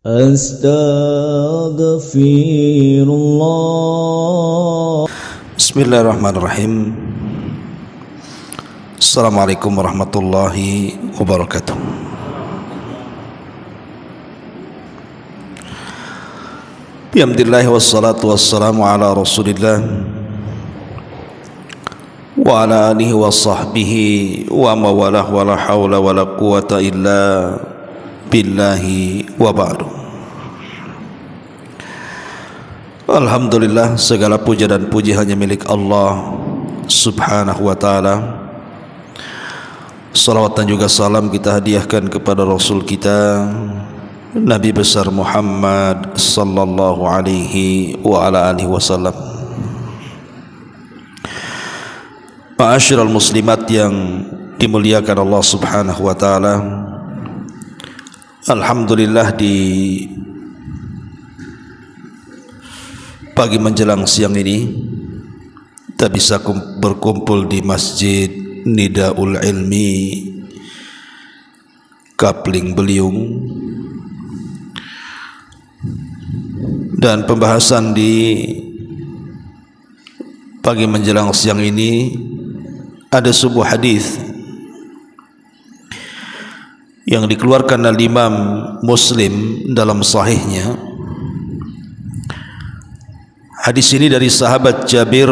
Astaghfirullah. Bismillahirrahmanirrahim. Assalamualaikum warahmatullahi wabarakatuh. Alhamdulillah wassalatu wassalamu ala Rasulillah wa ala alihi wa sahbihi wa mawalah wa la hawla wa la quwata illa billahi wa ba'du. Alhamdulillah, segala puja dan puji hanya milik Allah subhanahu wa ta'ala. Salawat dan juga salam kita hadiahkan kepada Rasul kita Nabi besar Muhammad sallallahu alaihi wa ala alihi wasallam. Ma'asyiral muslimat yang dimuliakan Allah subhanahu wa ta'ala, alhamdulillah di pagi menjelang siang ini kita bisa berkumpul di Masjid Nidaul Ilmi Kapling Beliung, dan pembahasan di pagi menjelang siang ini ada sebuah hadis yang dikeluarkan oleh Imam Muslim dalam sahihnya. Hadis ini dari sahabat Jabir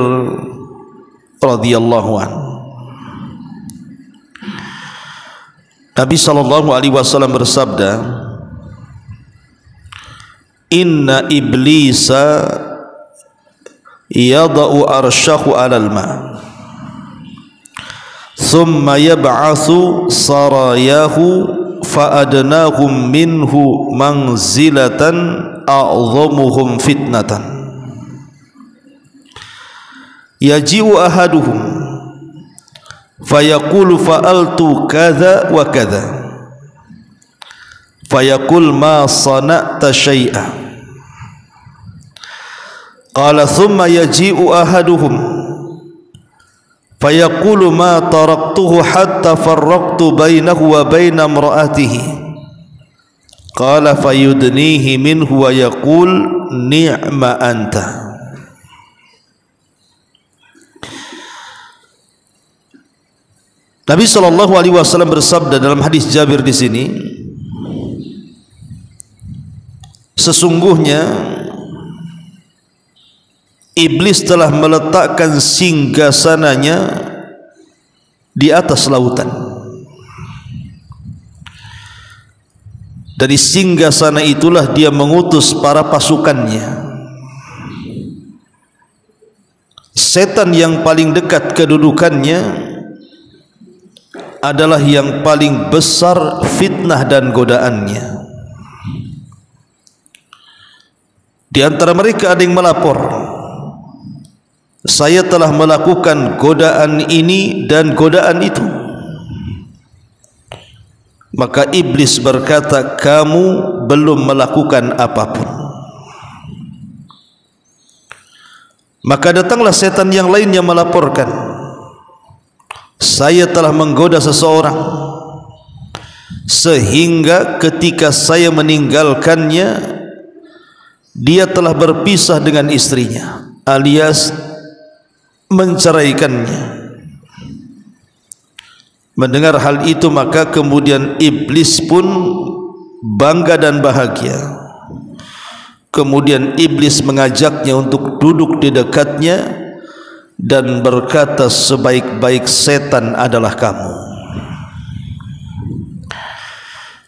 radhiyallahu anhu. Nabi sallallahu alaihi wasallam bersabda, "Inna iblisa yada'u arsyahu 'alal ma' thumma yab'atsu sarayahu fa'adnahum minhu manzilatan a'zamuhum fitnatan yaji'u ahaduhum fayaqulu fa'altu kadha wa kadha fayaqul ma sana'ta syai'a qala thumma yaji'u ahaduhum fayaqulu ma taraktuhu hatta farraqtu bainahu wa baina imra'atihi qala fayudnihi minhu wa yaqul ni'ma anta." Nabi sallallahu alaihi wasallam bersabda dalam hadis Jabir di sini, sesungguhnya iblis telah meletakkan singgasananya di atas lautan. Dari singgasana itulah dia mengutus para pasukannya. Setan yang paling dekat kedudukannya adalah yang paling besar fitnah dan godaannya. Di antara mereka ada yang melapor, "Saya telah melakukan godaan ini dan godaan itu." Maka iblis berkata, "Kamu belum melakukan apapun." Maka datanglah setan yang lainnya melaporkan, "Saya telah menggoda seseorang sehingga ketika saya meninggalkannya dia telah berpisah dengan istrinya alias menceraikannya." Mendengar hal itu maka kemudian iblis pun bangga dan bahagia. Kemudian iblis mengajaknya untuk duduk di dekatnya dan berkata, "Sebaik-baik setan adalah kamu."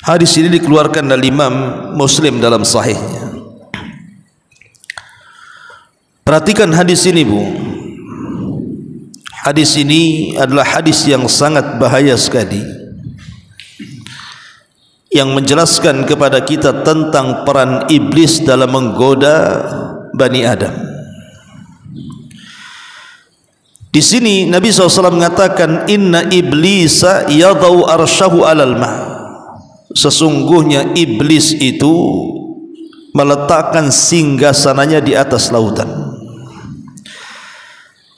Hadis ini dikeluarkan oleh Imam Muslim dalam sahihnya. Perhatikan hadis ini, Bu. Hadis ini adalah hadis yang sangat bahaya sekali, yang menjelaskan kepada kita tentang peran iblis dalam menggoda Bani Adam. Di sini Nabi SAW mengatakan, "Inna iblisa yadau arsyahu 'alal ma'." Sesungguhnya iblis itu meletakkan singgasananya di atas lautan.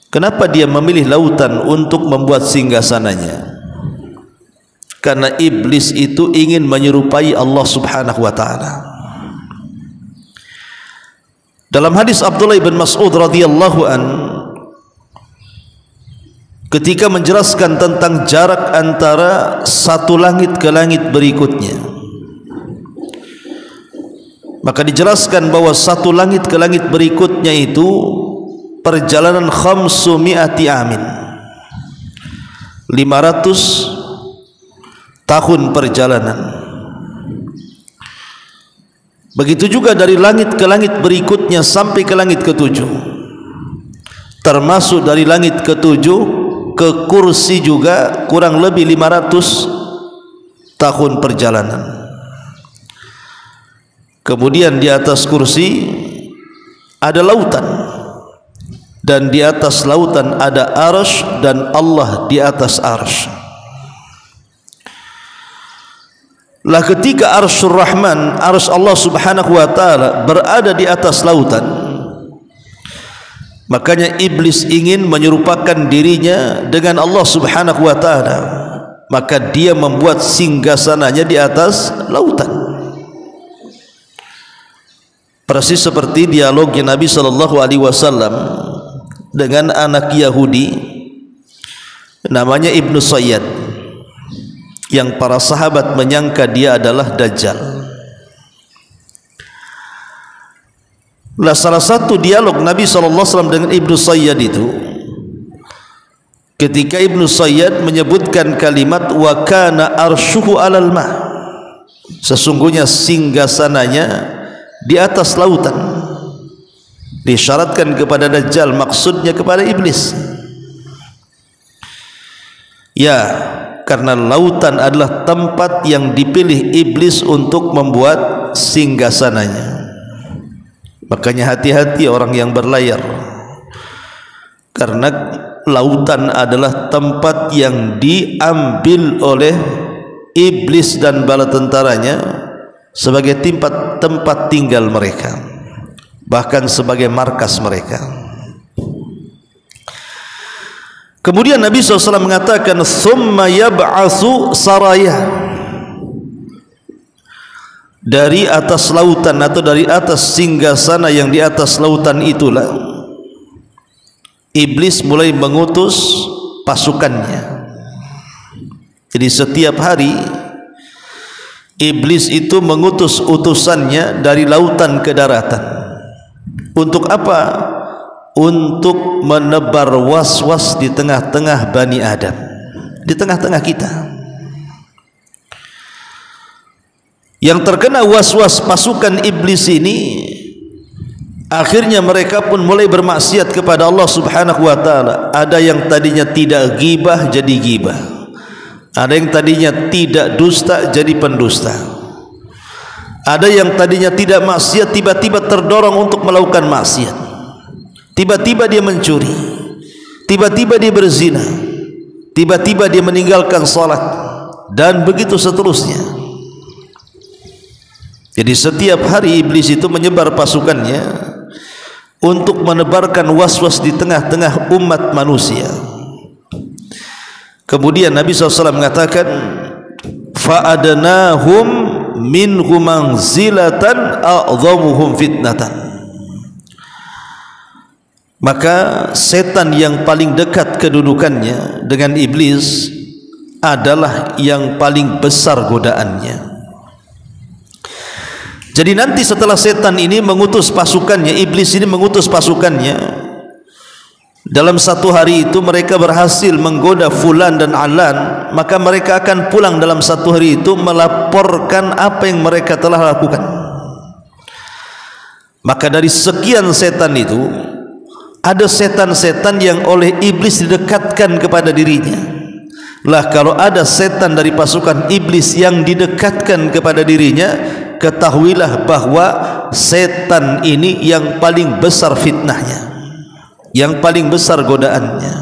Kenapa dia memilih lautan untuk membuat singgasananya? Karena iblis itu ingin menyerupai Allah Subhanahu wa ta'ala. Dalam hadis Abdullah bin Mas'ud radhiyallahu an, ketika menjelaskan tentang jarak antara satu langit ke langit berikutnya, maka dijelaskan bahwa satu langit ke langit berikutnya itu perjalanan 500 amin, 500 tahun perjalanan. Begitu juga dari langit ke langit berikutnya sampai ke langit ketujuh, termasuk dari langit ketujuh ke kursi juga kurang lebih 500 tahun perjalanan. Kemudian di atas kursi ada lautan, dan di atas lautan ada arsy, dan Allah di atas arsy. Lah ketika arsyur Rahman, arsy Allah subhanahu wa ta'ala berada di atas lautan, makanya iblis ingin menyerupakan dirinya dengan Allah subhanahu wa ta'ala, maka dia membuat singgasananya di atas lautan. Persis seperti dialognya Nabi SAW dengan anak Yahudi namanya Ibnu Sayyad, yang para sahabat menyangka dia adalah Dajjal. Lah salah satu dialog Nabi SAW dengan Ibnu Sayyad itu, ketika Ibnu Sayyad menyebutkan kalimat wa kana arsyuhu alal ma, sesungguhnya singgasananya di atas lautan, disyaratkan kepada Dajjal, maksudnya kepada iblis. Ya, karena lautan adalah tempat yang dipilih iblis untuk membuat singgasananya. Makanya hati-hati orang yang berlayar, karena lautan adalah tempat yang diambil oleh iblis dan bala tentaranya sebagai tempat tinggal mereka, bahkan sebagai markas mereka. Kemudian Nabi SAW mengatakan thumma yab'atsu saraya, dari atas lautan atau dari atas singgasana yang di atas lautan itulah iblis mulai mengutus pasukannya. Jadi setiap hari iblis itu mengutus utusannya dari lautan ke daratan. Untuk apa? Untuk menebar was-was di tengah-tengah Bani Adam, di tengah-tengah kita. Yang terkena was-was pasukan iblis ini, akhirnya mereka pun mulai bermaksiat kepada Allah subhanahu wa ta'ala. Ada yang tadinya tidak ghibah jadi ghibah, ada yang tadinya tidak dusta jadi pendusta, ada yang tadinya tidak maksiat tiba-tiba terdorong untuk melakukan maksiat, tiba-tiba dia mencuri, tiba-tiba dia berzina, tiba-tiba dia meninggalkan salat, dan begitu seterusnya. Jadi setiap hari iblis itu menyebar pasukannya untuk menebarkan was-was di tengah-tengah umat manusia. Kemudian Nabi SAW mengatakan fa'adnahum minhum manzilatan a'dhamuhum fitnatan, maka setan yang paling dekat kedudukannya dengan iblis adalah yang paling besar godaannya. Jadi nanti setelah setan ini mengutus pasukannya, iblis ini mengutus pasukannya, dalam satu hari itu mereka berhasil menggoda fulan dan alan, maka mereka akan pulang dalam satu hari itu melaporkan apa yang mereka telah lakukan. Maka dari sekian setan itu, ada setan-setan yang oleh iblis didekatkan kepada dirinya. Lah kalau ada setan dari pasukan iblis yang didekatkan kepada dirinya, ketahuilah bahwa setan ini yang paling besar fitnahnya, yang paling besar godaannya.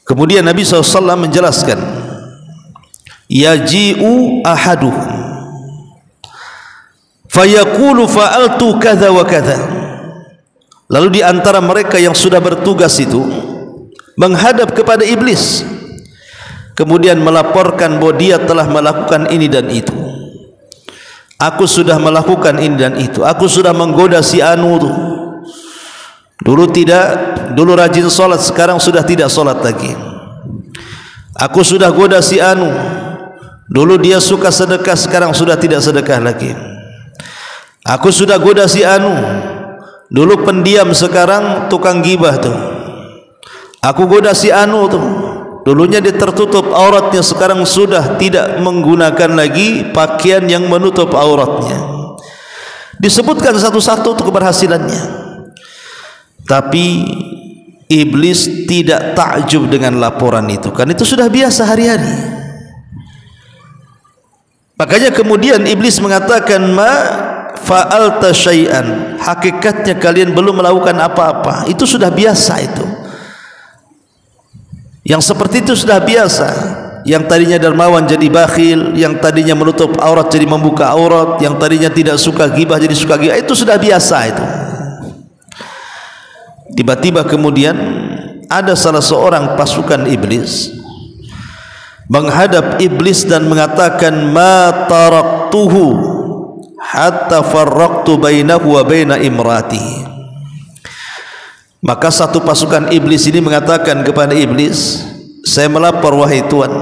Kemudian Nabi SAW menjelaskan, yaji'u ahaduhum fayaqulu fa'altu kadza wa kadza. Lalu di antara mereka yang sudah bertugas itu menghadap kepada iblis, kemudian melaporkan bahwa dia telah melakukan ini dan itu. aku sudah melakukan ini dan itu, aku sudah menggoda si anu tuh. Dulu rajin sholat, sekarang sudah tidak sholat lagi. Aku sudah goda si anu, dulu dia suka sedekah, sekarang sudah tidak sedekah lagi. Aku sudah goda si anu, dulu pendiam, sekarang tukang gibah tuh. Aku goda si anu tuh, dulunya dia tertutup auratnya, sekarang sudah tidak menggunakan lagi pakaian yang menutup auratnya. Disebutkan satu-satu untuk keberhasilannya. Tapi iblis tidak takjub dengan laporan itu, kan itu sudah biasa hari-hari. Makanya kemudian iblis mengatakan, ma fa'alta syai'an, hakikatnya kalian belum melakukan apa-apa. Itu sudah biasa itu. Yang seperti itu sudah biasa. Yang tadinya dermawan jadi bakhil, yang tadinya menutup aurat jadi membuka aurat, yang tadinya tidak suka gibah jadi suka gibah. Itu sudah biasa itu. Tiba-tiba kemudian ada salah seorang pasukan iblis menghadap iblis dan mengatakan, ma taraktuhu hatta farraqtu bainahu wa baina imrati. Maka satu pasukan iblis ini mengatakan kepada iblis, saya melapor wahai Tuhan.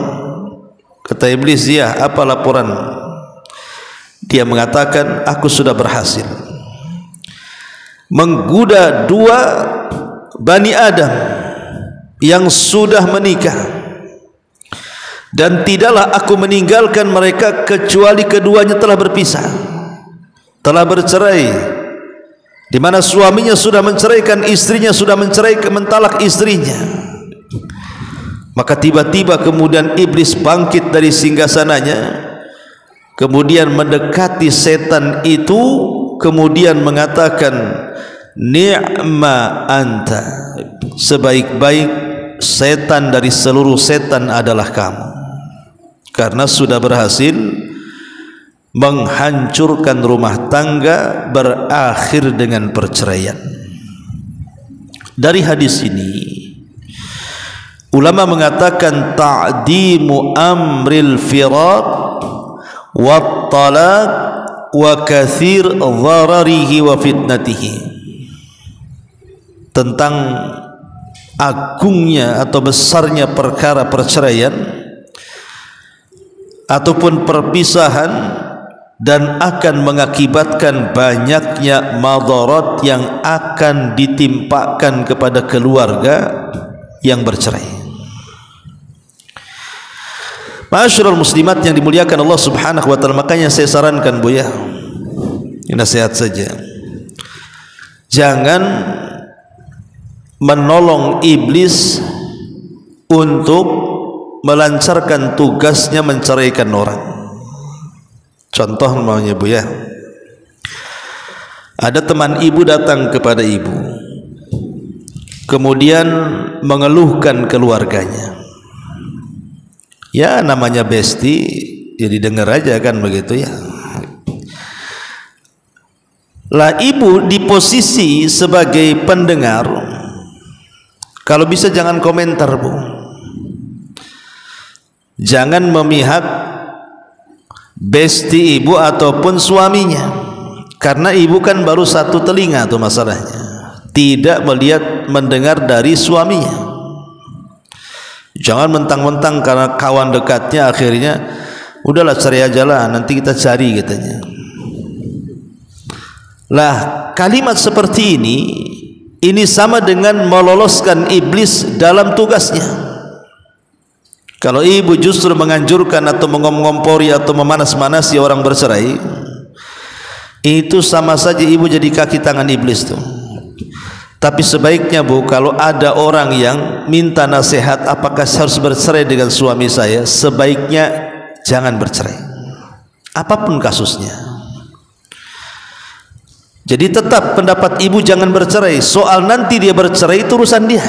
Kata iblis, ya, apa laporan? Dia mengatakan, aku sudah berhasil menggoda dua Bani Adam yang sudah menikah, dan tidaklah aku meninggalkan mereka kecuali keduanya telah berpisah, telah bercerai, di mana suaminya sudah menceraikan istrinya, sudah mentalak istrinya. Maka tiba-tiba kemudian iblis bangkit dari singgasananya, kemudian mendekati setan itu, kemudian mengatakan, ni'ma anta, sebaik-baik setan dari seluruh setan adalah kamu, karena sudah berhasil menghancurkan rumah tangga, berakhir dengan perceraian. Dari hadis ini ulama mengatakan ta'dimu amril firaq wa talaq wa kathir dhararihi wa fitnatihi, tentang agungnya atau besarnya perkara perceraian ataupun perpisahan, dan akan mengakibatkan banyaknya madarat yang akan ditimpakan kepada keluarga yang bercerai. Ma'asyiral muslimat yang dimuliakan Allah Subhanahu wa taala, makanya saya sarankan Bu ya, ini nasihat saja, jangan menolong iblis untuk melancarkan tugasnya menceraikan orang. Contoh maunya Bu ya, ada teman ibu datang kepada ibu, kemudian mengeluhkan keluarganya. Ya namanya besti, ya didengar aja kan begitu ya. Lah ibu di posisi sebagai pendengar, kalau bisa jangan komentar Bu, jangan memihak besti ibu ataupun suaminya, karena ibu kan baru satu telinga tuh masalahnya, tidak melihat mendengar dari suaminya. Jangan mentang-mentang karena kawan dekatnya akhirnya udahlah cerai aja lah, nanti kita cari katanya. Lah kalimat seperti ini sama dengan meloloskan iblis dalam tugasnya. Kalau ibu justru menganjurkan atau mengompori atau memanas-manasi orang bercerai, itu sama saja ibu jadi kaki tangan iblis tuh. Tapi sebaiknya Bu, kalau ada orang yang minta nasihat apakah saya harus bercerai dengan suami saya, sebaiknya jangan bercerai, apapun kasusnya. Jadi tetap pendapat ibu jangan bercerai. Soal nanti dia bercerai itu urusan dia,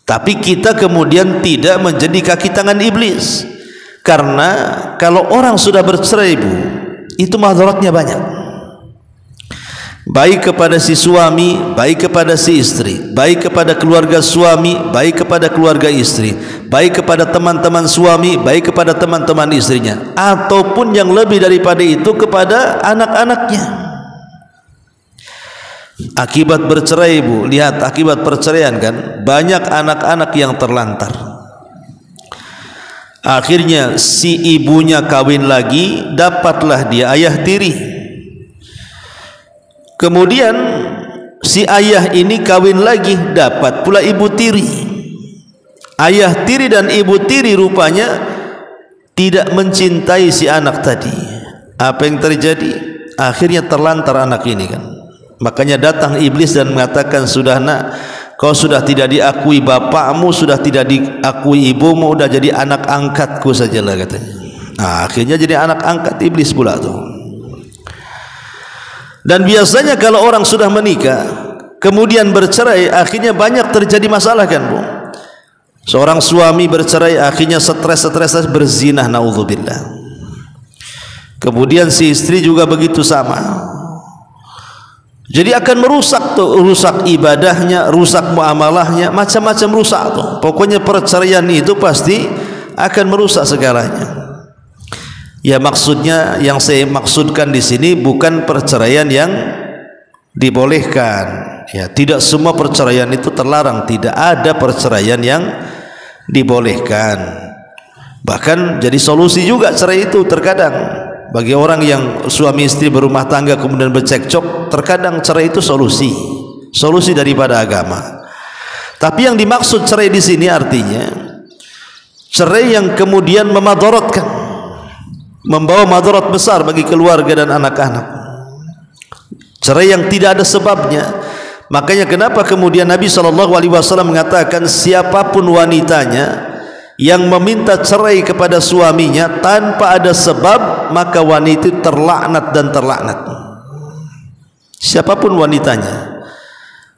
tapi kita kemudian tidak menjadi kaki tangan iblis. Karena kalau orang sudah bercerai Bu, itu madaratnya banyak. baik kepada si suami, baik kepada si istri, baik kepada keluarga suami, baik kepada keluarga istri, baik kepada teman-teman suami, baik kepada teman-teman istrinya, ataupun yang lebih daripada itu kepada anak-anaknya. Akibat bercerai, Bu, lihat akibat perceraian kan, banyak anak-anak yang terlantar. Akhirnya si ibunya kawin lagi, dapatlah dia ayah tiri. Kemudian si ayah ini kawin lagi, dapat pula ibu tiri. Ayah tiri dan ibu tiri rupanya tidak mencintai si anak tadi. Apa yang terjadi? Akhirnya terlantar anak ini kan. Makanya datang iblis dan mengatakan, sudah nak, kau sudah tidak diakui bapakmu, sudah tidak diakui ibumu, sudah jadi anak angkatku sajalah katanya. Nah, akhirnya jadi anak angkat iblis pula tuh. Dan biasanya kalau orang sudah menikah kemudian bercerai, akhirnya banyak terjadi masalah kan, Bu. Seorang suami bercerai akhirnya stres berzina, naudzubillah. Kemudian si istri juga begitu sama. Jadi akan merusak tuh, rusak ibadahnya, rusak muamalahnya, macam-macam rusak tuh. Pokoknya perceraian itu pasti akan merusak segalanya. Ya, maksudnya yang saya maksudkan di sini bukan perceraian yang dibolehkan. Ya, tidak semua perceraian itu terlarang, tidak ada perceraian yang dibolehkan. Bahkan jadi solusi juga cerai itu terkadang. Bagi orang yang suami istri berumah tangga kemudian bercekcok, terkadang cerai itu solusi daripada agama. Tapi yang dimaksud cerai di sini artinya cerai yang kemudian memadaratkan, membawa madarat besar bagi keluarga dan anak-anak. Cerai yang tidak ada sebabnya. Makanya kenapa kemudian Nabi SAW mengatakan, siapapun wanitanya yang meminta cerai kepada suaminya tanpa ada sebab, maka wanita itu terlaknat dan terlaknat. Siapapun wanitanya,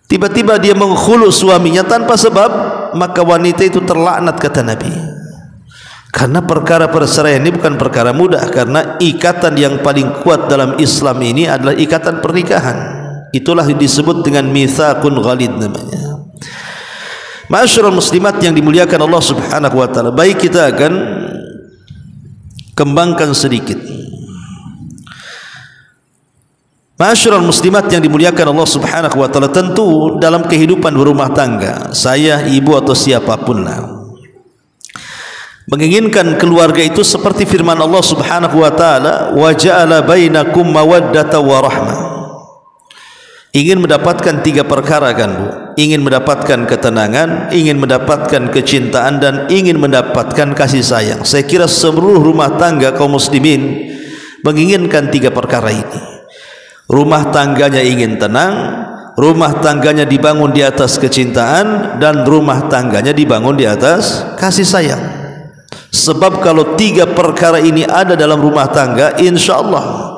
tiba-tiba dia menghulu suaminya tanpa sebab, maka wanita itu terlaknat, kata Nabi. Karena perkara perceraian ini bukan perkara mudah, karena ikatan yang paling kuat dalam Islam ini adalah ikatan pernikahan. Itulah disebut dengan mitsaqun ghalid namanya. Ma'asyiral muslimat yang dimuliakan Allah Subhanahu wa taala, baik kita akan kembangkan sedikit. Ma'asyiral muslimat yang dimuliakan Allah Subhanahu wa taala, tentu dalam kehidupan berumah tangga, saya, ibu atau siapapun lah, menginginkan keluarga itu seperti firman Allah Subhanahu wa taala, wa ja'ala bainakum mawaddata wa rahmah. Ingin mendapatkan tiga perkara kan, Bu? Ingin mendapatkan ketenangan, ingin mendapatkan kecintaan, dan ingin mendapatkan kasih sayang. Saya kira seluruh rumah tangga kaum muslimin menginginkan tiga perkara ini. Rumah tangganya ingin tenang, rumah tangganya dibangun di atas kecintaan, dan rumah tangganya dibangun di atas kasih sayang. Sebab kalau tiga perkara ini ada dalam rumah tangga, insya Allah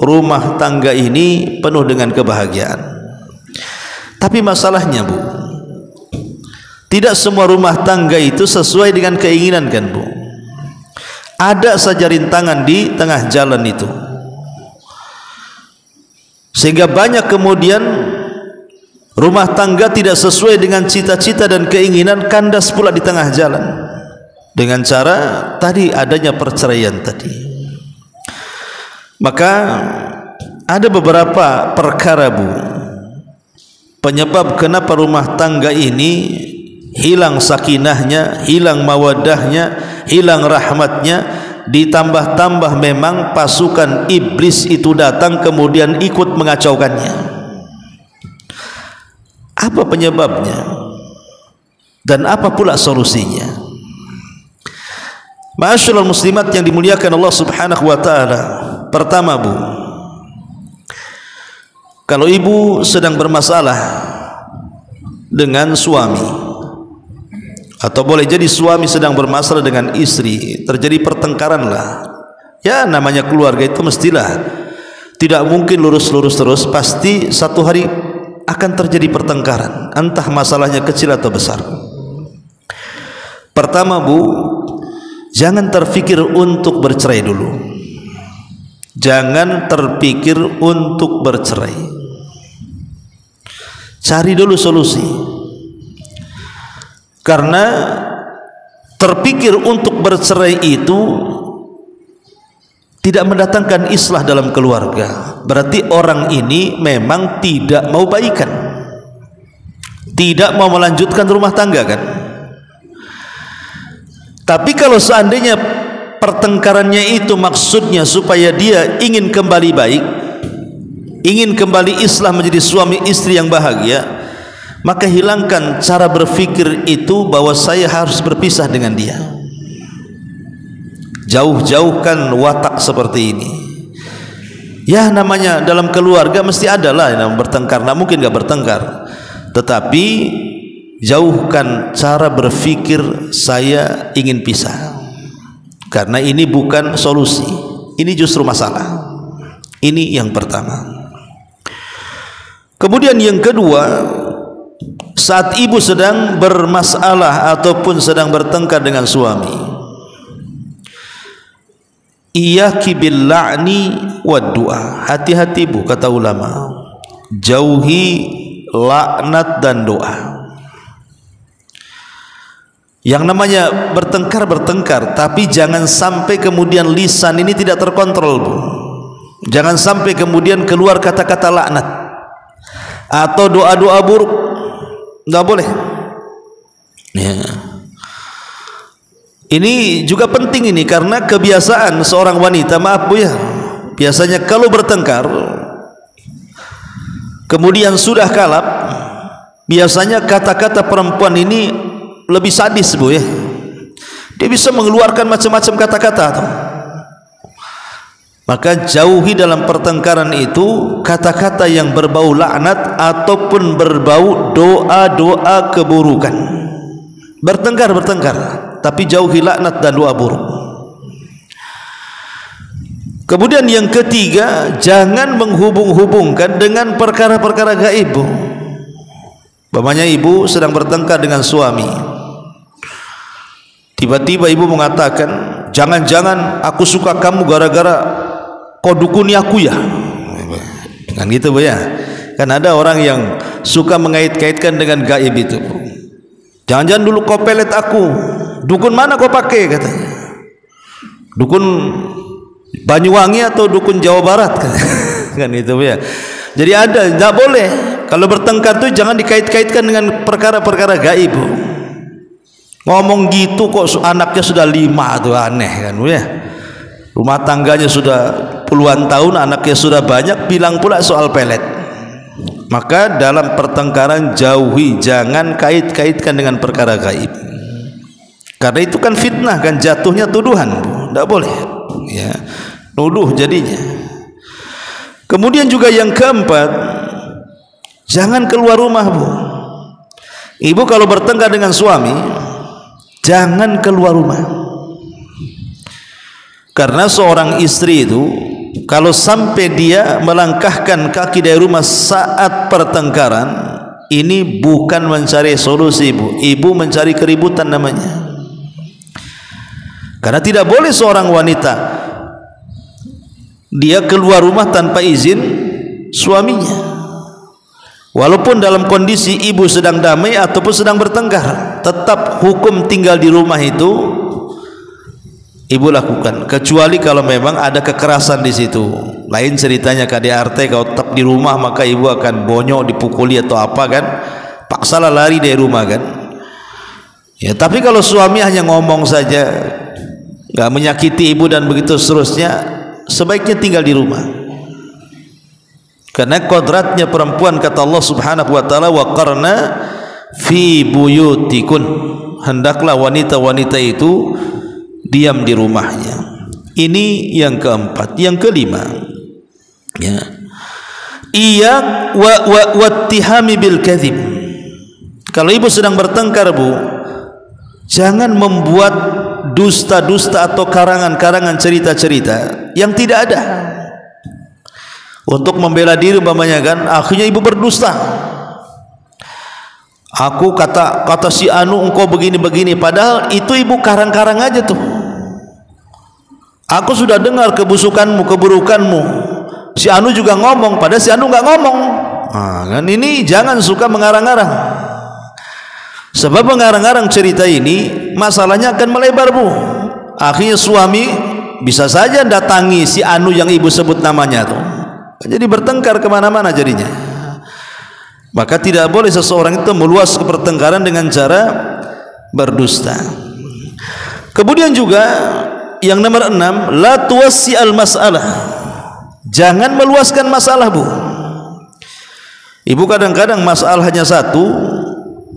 rumah tangga ini penuh dengan kebahagiaan. Tapi masalahnya, Bu, tidak semua rumah tangga itu sesuai dengan keinginan kan, Bu. Ada saja rintangan di tengah jalan itu, sehingga banyak kemudian rumah tangga tidak sesuai dengan cita-cita dan keinginan, kandas pula di tengah jalan dengan cara tadi adanya perceraian tadi. Maka ada beberapa perkara, Bu, penyebab kenapa rumah tangga ini hilang sakinahnya, hilang mawaddahnya, hilang rahmatnya, ditambah-tambah memang pasukan iblis itu datang kemudian ikut mengacaukannya. Apa penyebabnya? Dan apa pula solusinya? Ma'asyiral muslimat yang dimuliakan Allah Subhanahu wa taala, pertama, Bu, kalau ibu sedang bermasalah dengan suami, atau boleh jadi suami sedang bermasalah dengan istri, terjadi pertengkaran lah. Ya, namanya keluarga itu mestilah tidak mungkin lurus-lurus terus, pasti satu hari akan terjadi pertengkaran, entah masalahnya kecil atau besar. Pertama, Bu, jangan terfikir untuk bercerai dulu. Jangan terpikir untuk bercerai. Cari dulu solusi. Karena terpikir untuk bercerai itu tidak mendatangkan islah dalam keluarga. Berarti orang ini memang tidak mau baikan, tidak mau melanjutkan rumah tangga kan. Tapi kalau seandainya pertengkarannya itu maksudnya supaya dia ingin kembali baik, ingin kembali islah menjadi suami istri yang bahagia, maka hilangkan cara berpikir itu bahwa saya harus berpisah dengan dia. Jauh-jauhkan watak seperti ini. Ya, namanya dalam keluarga mesti ada lah yang bertengkar, nah mungkin gak bertengkar, tetapi jauhkan cara berpikir saya ingin pisah, karena ini bukan solusi, ini justru masalah. Ini yang pertama. Kemudian yang kedua, saat ibu sedang bermasalah ataupun sedang bertengkar dengan suami, iyyaki bil la'ni wad du'a. Hati-hati bu, kata ulama, jauhi laknat dan doa. Yang namanya bertengkar, tapi jangan sampai kemudian lisan ini tidak terkontrol bu. Jangan sampai kemudian keluar kata-kata laknat atau doa-doa buruk, nggak boleh ya. Ini juga penting ini, karena kebiasaan seorang wanita, maaf bu ya, biasanya kalau bertengkar kemudian sudah kalap, biasanya kata-kata perempuan ini lebih sadis bu ya. Dia bisa mengeluarkan macam-macam kata-kata. Maka jauhi dalam pertengkaran itu kata-kata yang berbau laknat ataupun berbau doa-doa keburukan. Bertengkar, tapi jauhi laknat dan doa buruk. Kemudian yang ketiga, jangan menghubung-hubungkan dengan perkara-perkara gaib. Umpamanya ibu sedang bertengkar dengan suami, tiba-tiba ibu mengatakan, jangan-jangan aku suka kamu gara-gara kau dukuni aku ya, kan gitu bu ya. Kan ada orang yang suka mengait-kaitkan dengan gaib itu. Jangan-jangan dulu kau pelet aku, dukun mana kau pakai katanya, dukun Banyuwangi atau dukun Jawa Barat kan itu bu ya. Jadi ada, tidak boleh kalau bertengkar tuh jangan dikait-kaitkan dengan perkara-perkara gaib. Ngomong gitu kok anaknya sudah 5 tuh, aneh kan bu ya. Rumah tangganya sudah puluhan tahun, anaknya sudah banyak, bilang pula soal pelet. Maka dalam pertengkaran jauhi, jangan kait-kaitkan dengan perkara gaib, karena itu kan fitnah, kan jatuhnya tuduhan, tidak boleh ya, nuduh jadinya. Kemudian juga yang keempat, jangan keluar rumah bu. Ibu kalau bertengkar dengan suami, jangan keluar rumah. Karena seorang istri itu kalau sampai dia melangkahkan kaki dari rumah saat pertengkaran, ini bukan mencari solusi ibu, ibu mencari keributan namanya. Karena tidak boleh seorang wanita dia keluar rumah tanpa izin suaminya, walaupun dalam kondisi ibu sedang damai ataupun sedang bertengkar, tetap hukum tinggal di rumah itu ibu lakukan, kecuali kalau memang ada kekerasan di situ. Lain ceritanya KDRT, kalau tetap di rumah maka ibu akan bonyok, dipukuli atau apa kan, paksalah lari dari rumah kan. Ya, tapi kalau suami hanya ngomong saja, nggak menyakiti ibu dan begitu seterusnya, sebaiknya tinggal di rumah. Karena kodratnya perempuan, kata Allah Subhanahu wa taala, wa qarna fi buyutikun, hendaklah wanita-wanita itu diam di rumahnya. Ini yang keempat. Yang kelima, ya, iya wattihami bil kadzib. Kalau ibu sedang bertengkar bu, jangan membuat dusta-dusta atau karangan-karangan cerita-cerita yang tidak ada untuk membela diri. Umpamanya kan, akhirnya ibu berdusta, aku kata si anu engkau begini-begini, padahal itu ibu karang-karang aja tuh. Aku sudah dengar kebusukanmu, keburukanmu. Si anu juga ngomong, padahal si anu nggak ngomong. Kan ini jangan suka mengarang-arang. Sebab mengarang-arang cerita ini masalahnya akan melebar, Bu. Akhirnya suami bisa saja datangi si anu yang ibu sebut namanya tuh. Jadi bertengkar kemana-mana jadinya. Maka tidak boleh seseorang itu meluas ke pertengkaran dengan cara berdusta. Kemudian juga yang nomor 6, la tuwassi al masalah. Jangan meluaskan masalah, Bu. Ibu kadang-kadang masalah hanya satu,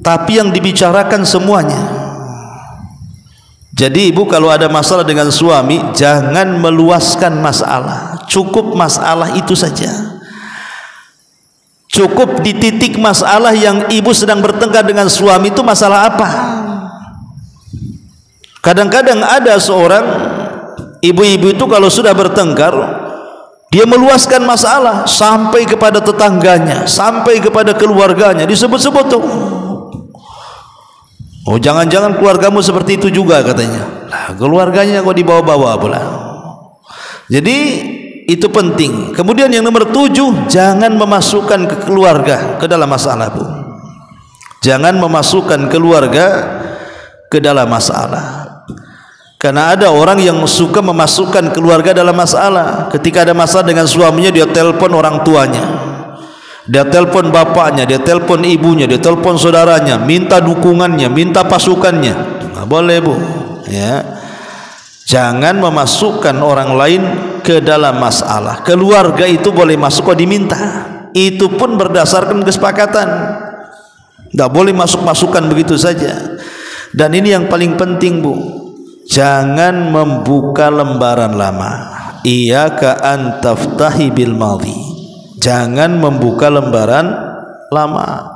tapi yang dibicarakan semuanya. Jadi ibu kalau ada masalah dengan suami, jangan meluaskan masalah. Cukup masalah itu saja. Cukup di titik masalah yang ibu sedang bertengkar dengan suami itu masalah apa. Kadang-kadang ada seorang ibu-ibu itu kalau sudah bertengkar, dia meluaskan masalah sampai kepada tetangganya, sampai kepada keluarganya, disebut-sebut tuh. Oh, jangan-jangan keluargamu seperti itu juga katanya. Lah, keluarganya kok dibawa-bawa pula. Jadi itu penting. Kemudian yang nomor 7, jangan memasukkan ke keluarga ke dalam masalah, Bu. Jangan memasukkan keluarga ke dalam masalah. Karena ada orang yang suka memasukkan keluarga dalam masalah. Ketika ada masalah dengan suaminya, dia telepon orang tuanya, dia telepon bapaknya, dia telepon ibunya, dia telepon saudaranya, minta dukungannya, minta pasukannya. Nggak boleh, Bu. Ya, jangan memasukkan orang lain ke dalam masalah. Keluarga itu boleh masuk kalau diminta. Itu pun berdasarkan kesepakatan. Nggak boleh masuk-masukkan begitu saja. Dan ini yang paling penting, Bu. Jangan membuka lembaran lama. Iyyaka an taftahi bil madhi. Jangan membuka lembaran lama.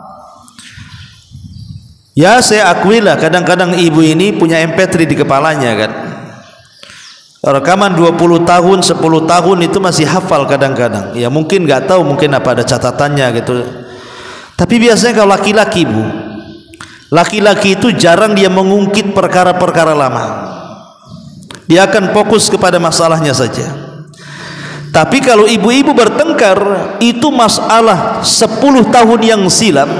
Ya, saya akuilah kadang-kadang ibu ini punya MP3 di kepalanya kan. Rekaman 20 tahun, 10 tahun itu masih hafal kadang-kadang. Ya mungkin nggak tahu, mungkin apa ada catatannya gitu. Tapi biasanya kalau laki-laki, Bu, laki-laki itu jarang dia mengungkit perkara-perkara lama. Dia akan fokus kepada masalahnya saja. Tapi kalau ibu-ibu bertengkar, itu masalah 10 tahun yang silam,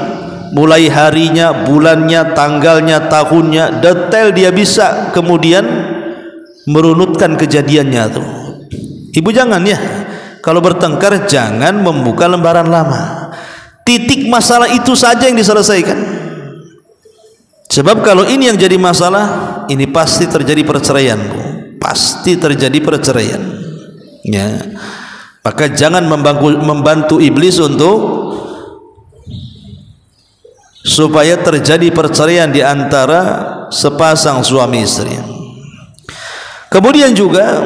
mulai harinya, bulannya, tanggalnya, tahunnya, detail dia bisa kemudian merunutkan kejadiannya tuh. Ibu jangan ya, kalau bertengkar jangan membuka lembaran lama. Titik masalah itu saja yang diselesaikan. Sebab kalau ini yang jadi masalah, ini pasti terjadi perceraian, Bu. Pasti terjadi perceraian. Ya, maka jangan membantu iblis untuk supaya terjadi perceraian di antara sepasang suami istri. Kemudian juga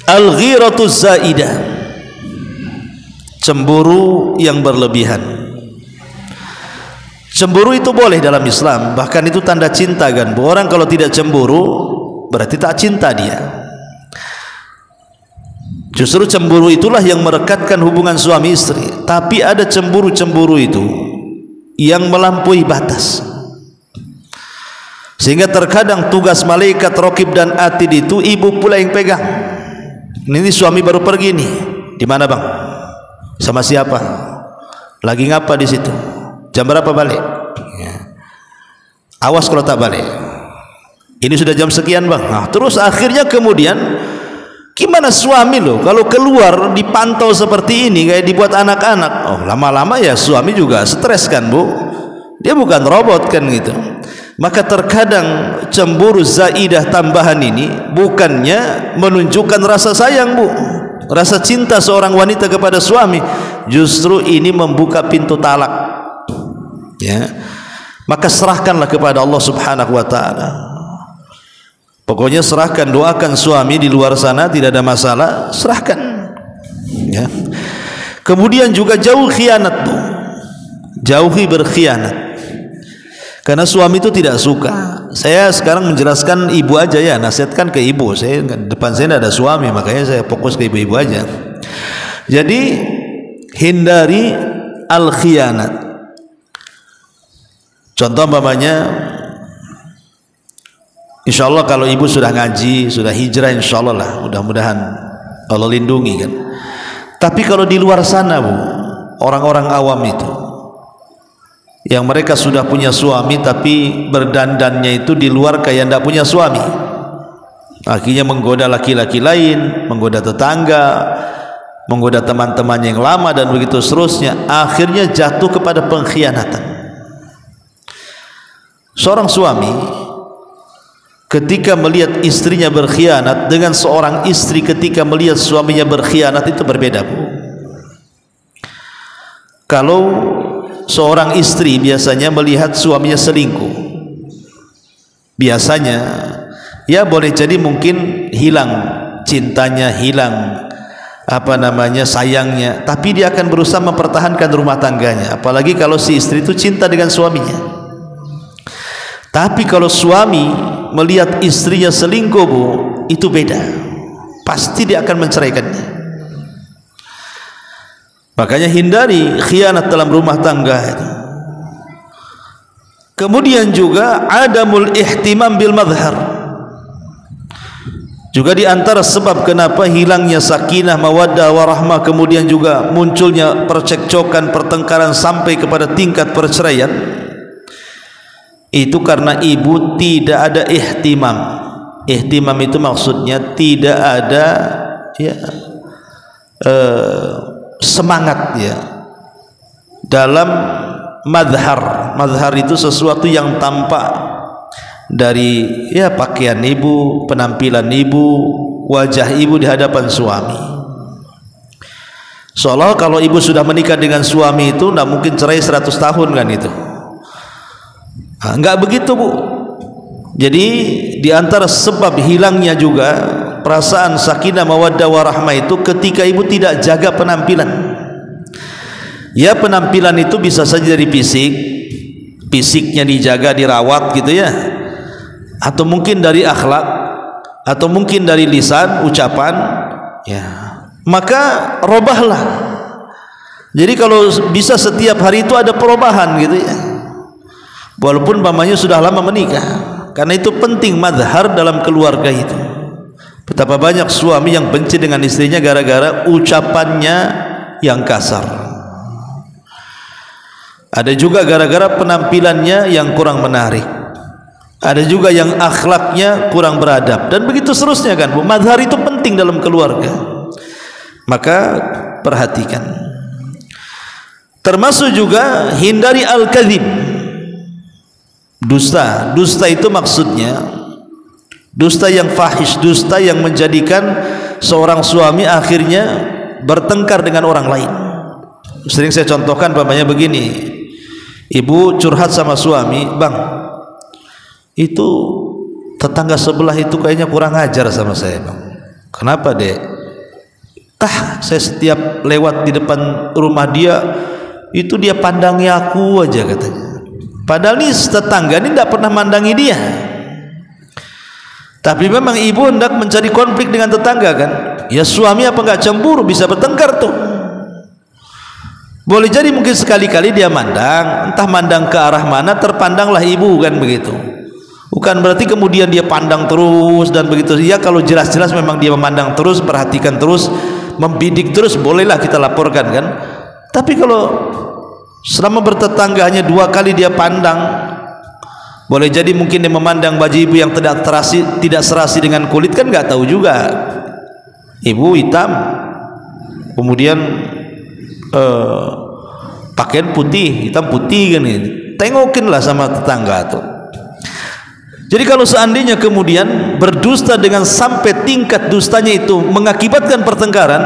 al-ghiratuz zaidah, cemburu yang berlebihan. Cemburu itu boleh dalam Islam, bahkan itu tanda cinta kan. Orang kalau tidak cemburu berarti tak cinta dia. Justru cemburu itulah yang merekatkan hubungan suami istri. Tapi ada cemburu-cemburu itu yang melampaui batas, sehingga terkadang tugas malaikat Raqib dan Atid itu ibu pula yang pegang. Ini suami baru pergi nih. Di mana, Bang? Sama siapa? Lagi ngapa di situ? Jam berapa balik? Ya. Awas kalau tak balik. Ini sudah jam sekian, Bang. Nah, terus akhirnya kemudian gimana suami loh kalau keluar dipantau seperti ini kayak dibuat anak-anak. Oh, lama-lama ya suami juga stres kan, Bu. Dia bukan robot kan gitu. Maka terkadang cemburu zaidah tambahan ini bukannya menunjukkan rasa sayang, Bu, rasa cinta seorang wanita kepada suami, justru ini membuka pintu talak. Ya, maka serahkanlah kepada Allah Subhanahu wa ta'ala. Pokoknya serahkan, doakan suami di luar sana tidak ada masalah, serahkan. Ya. Kemudian juga jauh khianat, Bu. Jauhi berkhianat. Karena suami itu tidak suka. Saya sekarang menjelaskan ibu aja ya, nasihatkan ke ibu. Saya depan saya tidak ada suami, makanya saya fokus ke ibu-ibu aja. Jadi hindari al-khianat. Contoh umpamanya, insya Allah kalau ibu sudah ngaji, sudah hijrah, insya Allah lah, mudah-mudahan Allah lindungi kan. Tapi kalau di luar sana Bu, orang-orang awam itu yang mereka sudah punya suami tapi berdandannya itu di luar kayak tidak punya suami, akhirnya menggoda laki-laki lain, menggoda tetangga, menggoda teman-teman yang lama dan begitu seterusnya, akhirnya jatuh kepada pengkhianatan. Seorang suami ketika melihat istrinya berkhianat dengan seorang istri ketika melihat suaminya berkhianat itu berbeda Bu. Kalau seorang istri biasanya melihat suaminya selingkuh, biasanya ya boleh jadi mungkin hilang cintanya, hilang sayangnya, tapi dia akan berusaha mempertahankan rumah tangganya, apalagi kalau si istri itu cinta dengan suaminya. Tapi kalau suami melihat istrinya selingkuh Bu, itu beda, pasti dia akan menceraikannya. Makanya hindari khianat dalam rumah tangga itu. Kemudian juga adamul ihtimam bil madhar, juga di antara sebab kenapa hilangnya sakinah, mawaddah, warahmah, kemudian juga munculnya percekcokan, pertengkaran sampai kepada tingkat perceraian, itu karena ibu tidak ada ihtimam. Ihtimam itu maksudnya tidak ada semangat ya dalam madhar. Madhar itu sesuatu yang tampak dari pakaian ibu, penampilan ibu, wajah ibu di hadapan suami. Seolah kalau ibu sudah menikah dengan suami itu tidak mungkin cerai 100 tahun kan itu. Enggak begitu Bu. Jadi di antara sebab hilangnya juga perasaan sakinah, mawaddah, warahmah itu ketika ibu tidak jaga penampilan. Ya, penampilan itu bisa saja dari fisiknya dijaga, dirawat gitu ya, atau mungkin dari akhlak, atau mungkin dari lisan, ucapan ya, maka robahlah. Jadi kalau bisa setiap hari itu ada perubahan gitu ya, walaupun mamanya sudah lama menikah, karena itu penting madhar dalam keluarga itu. Betapa banyak suami yang benci dengan istrinya gara-gara ucapannya yang kasar, ada juga gara-gara penampilannya yang kurang menarik, ada juga yang akhlaknya kurang beradab, dan begitu seterusnya kan Bu. Madhar itu penting dalam keluarga, maka perhatikan. Termasuk juga hindari al-kadzib, dusta. Dusta itu maksudnya dusta yang fahish, dusta yang menjadikan seorang suami akhirnya bertengkar dengan orang lain. Sering saya contohkan umpamanya begini, ibu curhat sama suami, "Bang, itu tetangga sebelah itu kayaknya kurang ajar sama saya Bang." "Kenapa Dek?" Saya setiap lewat di depan rumah dia itu dia pandangi aku aja," katanya. Padahal ini tetangga ini tidak pernah mandangi dia, tapi memang ibu hendak mencari konflik dengan tetangga kan. Ya, suami apa enggak cemburu, bisa bertengkar tuh. Boleh jadi mungkin sekali-kali dia mandang, entah mandang ke arah mana, terpandanglah ibu kan begitu. Bukan berarti kemudian dia pandang terus dan begitu. Ya, kalau jelas-jelas memang dia memandang terus, perhatikan terus, membidik terus, bolehlah kita laporkan kan. Tapi kalau selama bertetangga hanya 2 kali dia pandang, boleh jadi mungkin dia memandang baju ibu yang tidak serasi dengan kulit kan, nggak tahu juga. Ibu hitam, kemudian pakaian putih, hitam putih kan ini. Tengokinlah sama tetangga tuh. Jadi kalau seandainya kemudian berdusta dengan sampai tingkat dustanya itu mengakibatkan pertengkaran,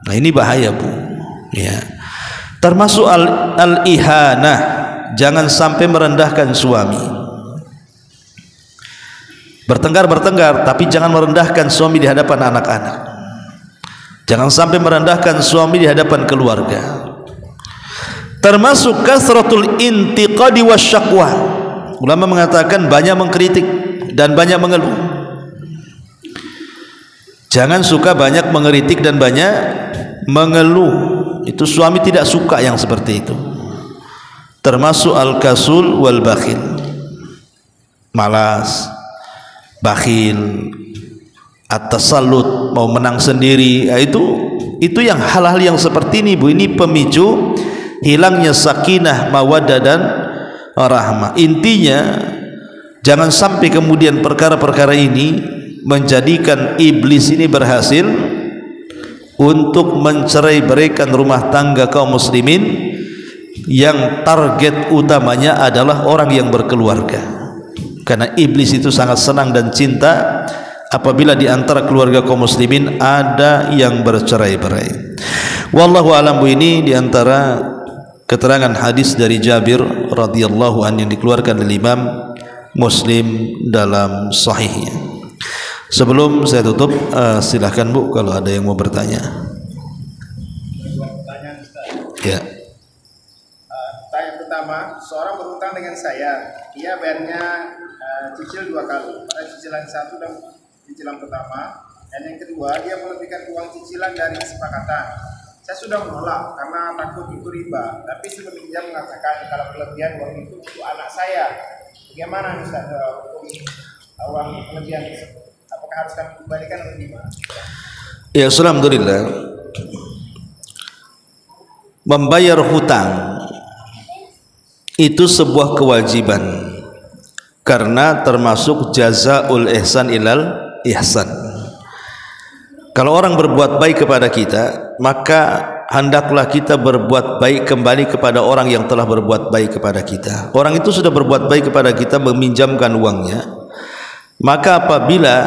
nah ini bahaya Bu ya. Termasuk al-ihanah, jangan sampai merendahkan suami. Bertengkar tapi jangan merendahkan suami di hadapan anak-anak. Jangan sampai merendahkan suami di hadapan keluarga. Termasuk kasratul intiqadi wasyaqwa. Ulama mengatakan banyak mengkritik dan banyak mengeluh. Jangan suka banyak mengkritik dan banyak mengeluh. Itu suami tidak suka yang seperti itu. Termasuk al-kasul wal bakhil, malas, bakhil, at-tasallut, mau menang sendiri. Itu Itu yang hal-hal yang seperti ini Bu, ini pemicu hilangnya sakinah, mawaddah dan rahmah. Intinya jangan sampai kemudian perkara-perkara ini menjadikan iblis ini berhasil untuk mencerai-beraikan rumah tangga kaum muslimin yang target utamanya adalah orang yang berkeluarga. Karena iblis itu sangat senang dan cinta apabila di antara keluarga kaum muslimin ada yang bercerai-berai. Wallahu a'lam. Ini di antara keterangan hadis dari Jabir radhiyallahu anhu yang dikeluarkan oleh Imam Muslim dalam sahihnya. Sebelum saya tutup, silahkan Bu kalau ada yang mau bertanya. Ya. Tanya pertama, seorang berhutang dengan saya, dia bayarnya cicil 2 kali, pada cicilan 1 dan cicilan pertama, dan yang kedua dia melebihkan uang cicilan dari kesepakatan. Saya sudah menolak karena takut itu riba, tapi sebelum dia mengatakan kalau kelebihan uang itu untuk anak saya. Bagaimana Ustaz hukum uang kelebihan tersebut? Apakah harus kami kembalikan atau gimana? Ya, alhamdulillah. Membayar hutang itu sebuah kewajiban karena termasuk jazaul ihsan ilal ihsan. Kalau orang berbuat baik kepada kita, maka hendaklah kita berbuat baik kembali kepada orang yang telah berbuat baik kepada kita. Orang itu sudah berbuat baik kepada kita, meminjamkan uangnya, maka apabila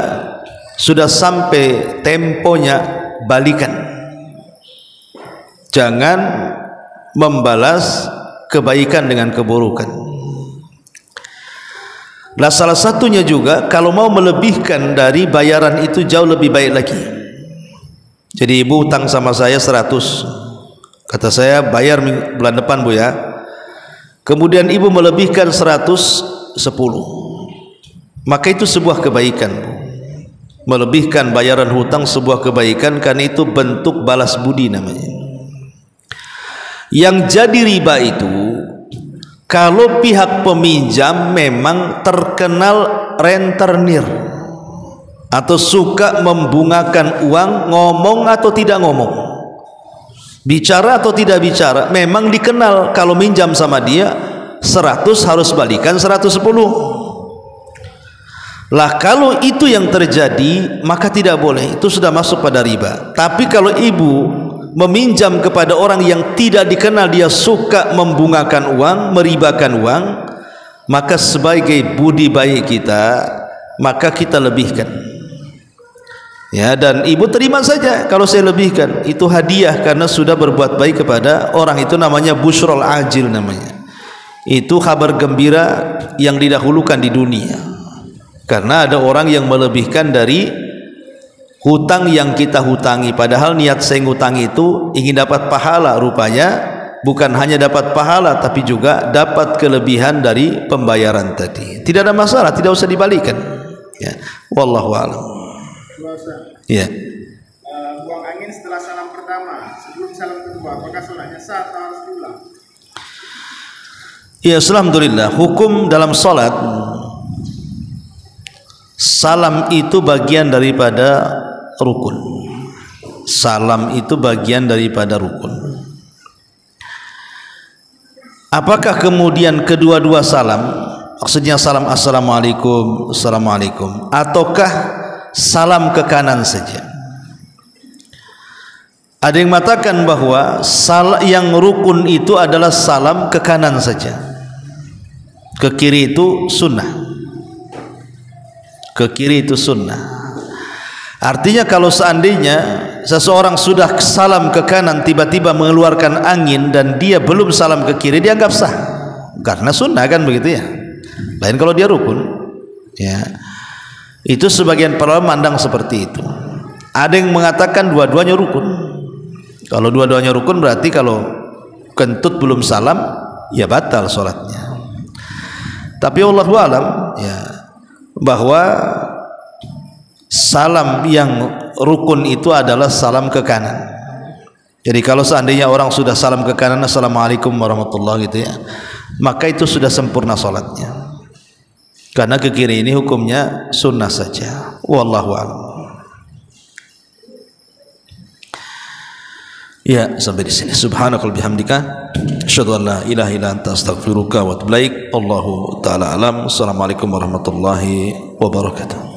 sudah sampai temponya, balikan. Jangan membalas kebaikan dengan keburukan. Nah, salah satunya juga kalau mau melebihkan dari bayaran itu jauh lebih baik lagi. Jadi ibu utang sama saya 100, kata saya bayar bulan depan Bu ya. Kemudian ibu melebihkan 110, maka itu sebuah kebaikan Bu. Melebihkan bayaran hutang sebuah kebaikan karena itu bentuk balas budi namanya. Yang jadi riba itu kalau pihak peminjam memang terkenal rentenir atau suka membungakan uang, ngomong atau tidak ngomong, bicara atau tidak bicara, memang dikenal kalau minjam sama dia 100 harus balikan 110. Lah kalau itu yang terjadi maka tidak boleh, itu sudah masuk pada riba. Tapi kalau ibu meminjam kepada orang yang tidak dikenal dia suka membungakan uang, meribakan uang, maka sebagai budi baik kita, maka kita lebihkan. Ya, dan ibu terima saja kalau saya lebihkan, itu hadiah karena sudah berbuat baik kepada orang itu, namanya busyrul ajil namanya. Itu kabar gembira yang didahulukan di dunia. Karena ada orang yang melebihkan dari hutang yang kita hutangi, padahal niat saya ngutangi itu ingin dapat pahala, rupanya bukan hanya dapat pahala tapi juga dapat kelebihan dari pembayaran tadi. Tidak ada masalah, tidak usah dibalikan. Ya, wallahu a'lam. Ya. Buang angin setelah salam pertama, sebelum salam kedua, apakah sholatnya sah atau harus diulang? Ya, alhamdulillah. Hukum dalam sholat, salam itu bagian daripada rukun. Salam itu bagian daripada rukun. Apakah kemudian kedua-dua salam, maksudnya salam assalamualaikum, assalamualaikum, ataukah salam ke kanan saja? Ada yang mengatakan bahwa yang rukun itu adalah salam ke kanan saja, ke kiri itu sunnah. Ke kiri itu sunnah. Artinya kalau seandainya seseorang sudah salam ke kanan tiba-tiba mengeluarkan angin dan dia belum salam ke kiri, dianggap sah karena sunnah, kan begitu ya. Lain kalau dia rukun, ya. Itu sebagian para ulama mandang seperti itu. Ada yang mengatakan dua-duanya rukun. Kalau dua-duanya rukun berarti kalau kentut belum salam ya batal sholatnya. Tapi Allahu a'lam ya, bahwa salam yang rukun itu adalah salam ke kanan. Jadi kalau seandainya orang sudah salam ke kanan, assalamualaikum warahmatullahi gitu ya, maka itu sudah sempurna sholatnya. Karena ke kiri ini hukumnya sunnah saja. Wallahu a'lam. Ya, sampai di sini. Subhanakal bihamdika asyhadu an la ilaha illa anta astaghfiruka wa atubu ilaik. Allahu taala alam. Assalamualaikum warahmatullahi wabarakatuh.